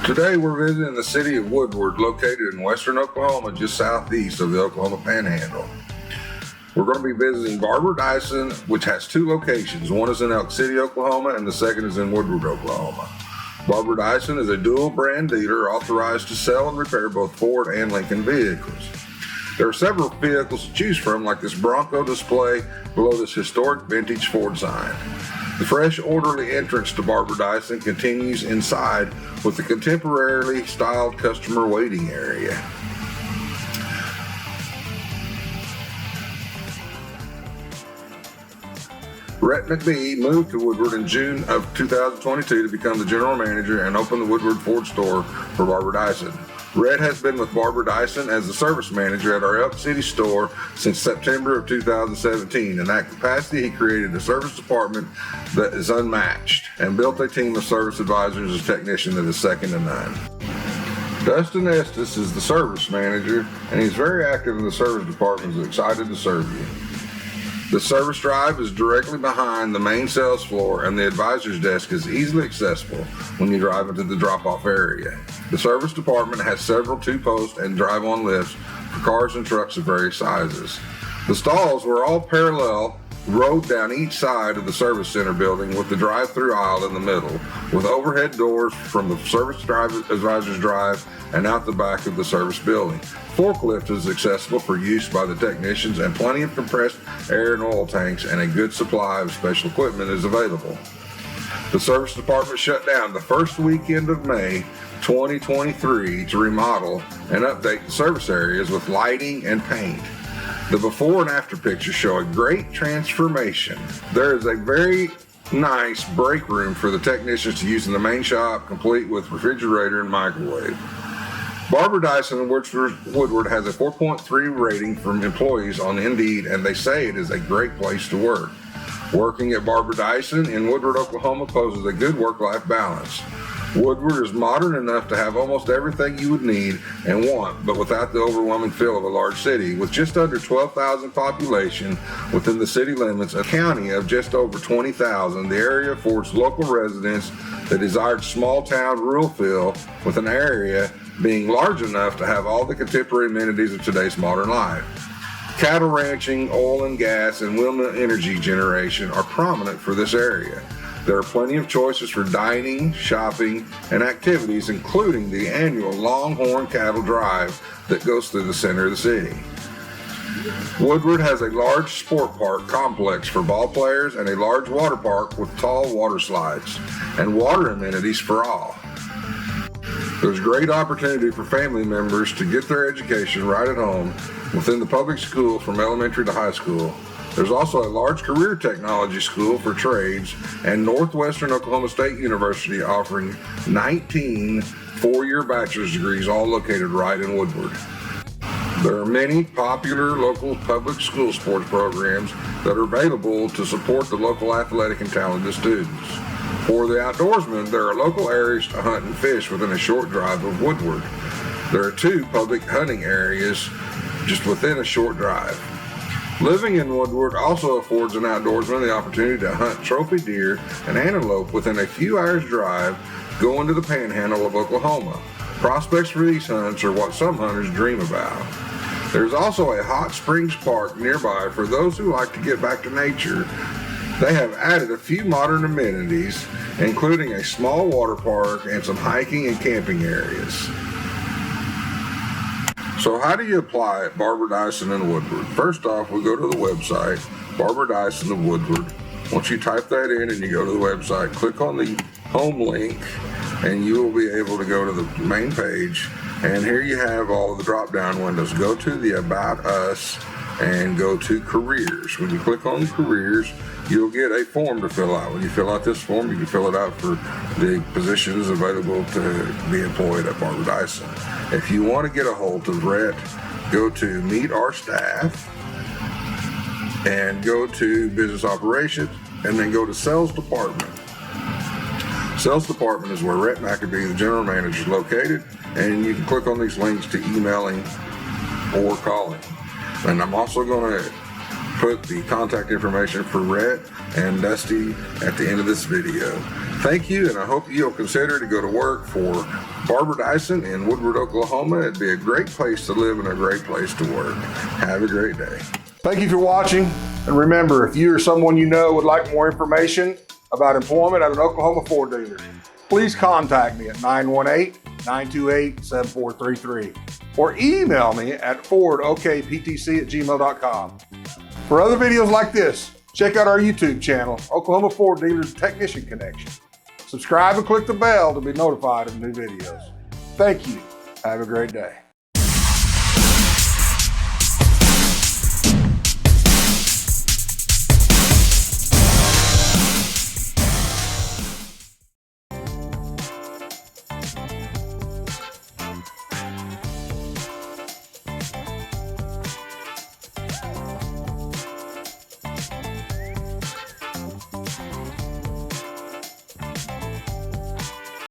Today we're visiting the city of Woodward, located in western Oklahoma, just southeast of the Oklahoma Panhandle. We're going to be visiting Barber Dyson, which has two locations. One is in Elk City, Oklahoma, and the second is in Woodward, Oklahoma. Barber Dyson is a dual brand dealer authorized to sell and repair both Ford and Lincoln vehicles. There are several vehicles to choose from, like this Bronco display below this historic vintage Ford sign. The fresh, orderly entrance to Barber Dyson continues inside with the contemporarily styled customer waiting area. Rhett McBee moved to Woodward in June of 2022 to become the general manager and open the Woodward Ford store for Barber Dyson. Rhett has been with Barber Dyson as the service manager at our Elk City store since September of 2017. In that capacity, he created a service department that is unmatched and built a team of service advisors and technicians that is second to none. Dustin Estes is the service manager, and he's very active in the service department and is excited to serve you. The service drive is directly behind the main sales floor, and the advisor's desk is easily accessible when you drive into the drop-off area. The service department has several two-post and drive-on lifts for cars and trucks of various sizes. The stalls were all parallel, rode down each side of the service center building with the drive-through aisle in the middle, with overhead doors from the service advisor's drive and out the back of the service building. Forklift is accessible for use by the technicians, and plenty of compressed air and oil tanks and a good supply of special equipment is available. The service department shut down the first weekend of May 2023 to remodel and update the service areas with lighting and paint. The before and after pictures show a great transformation. There is a very nice break room for the technicians to use in the main shop, complete with refrigerator and microwave. Barber Dyson in Woodward has a 4.3 rating from employees on Indeed, and they say it is a great place to work. Working at Barber Dyson in Woodward, Oklahoma poses a good work-life balance. Woodward is modern enough to have almost everything you would need and want, but without the overwhelming feel of a large city. With just under 12,000 population within the city limits, a county of just over 20,000, the area affords local residents the desired small-town rural feel, with an area being large enough to have all the contemporary amenities of today's modern life. Cattle ranching, oil and gas, and windmill energy generation are prominent for this area. There are plenty of choices for dining, shopping, and activities, including the annual Longhorn Cattle Drive that goes through the center of the city. Woodward has a large sport park complex for ball players and a large water park with tall water slides and water amenities for all. There's great opportunity for family members to get their education right at home within the public school from elementary to high school. There's also a large career technology school for trades and Northwestern Oklahoma State University offering 19 four-year bachelor's degrees, all located right in Woodward. There are many popular local public school sports programs that are available to support the local athletic and talented students. For the outdoorsmen, there are local areas to hunt and fish within a short drive of Woodward. There are two public hunting areas just within a short drive. Living in Woodward also affords an outdoorsman the opportunity to hunt trophy deer and antelope within a few hours drive going to the Panhandle of Oklahoma. Prospects for these hunts are what some hunters dream about. There's also a hot springs park nearby for those who like to get back to nature. They have added a few modern amenities, including a small water park and some hiking and camping areas. So how do you apply at Barber Dyson in Woodward? First off, we go to the website, Barber Dyson of Woodward. Once you type that in and you go to the website, click on the home link, and you will be able to go to the main page. And here you have all of the drop-down windows. Go to the About Us and go to Careers. When you click on Careers, you'll get a form to fill out. When you fill out this form, you can fill it out for the positions available to be employed at Barber Dyson. If you want to get a hold of Rhett, go to Meet Our Staff and go to Business Operations and then go to Sales Department. Sales Department is where Rhett McAbee, the general manager, is located, and you can click on these links to emailing or calling. And I'm also going to put the contact information for Rhett and Dusty at the end of this video. Thank you, and I hope you'll consider to go to work for Barber Dyson in Woodward, Oklahoma. It'd be a great place to live and a great place to work. Have a great day. Thank you for watching, and remember, if you or someone you know would like more information about employment at an Oklahoma Ford dealer, please contact me at 918-928-7433 or email me at fordokptc@gmail.com. For other videos like this, check out our YouTube channel, Oklahoma Ford Dealers Technician Connection. Subscribe and click the bell to be notified of new videos. Thank you. Have a great day.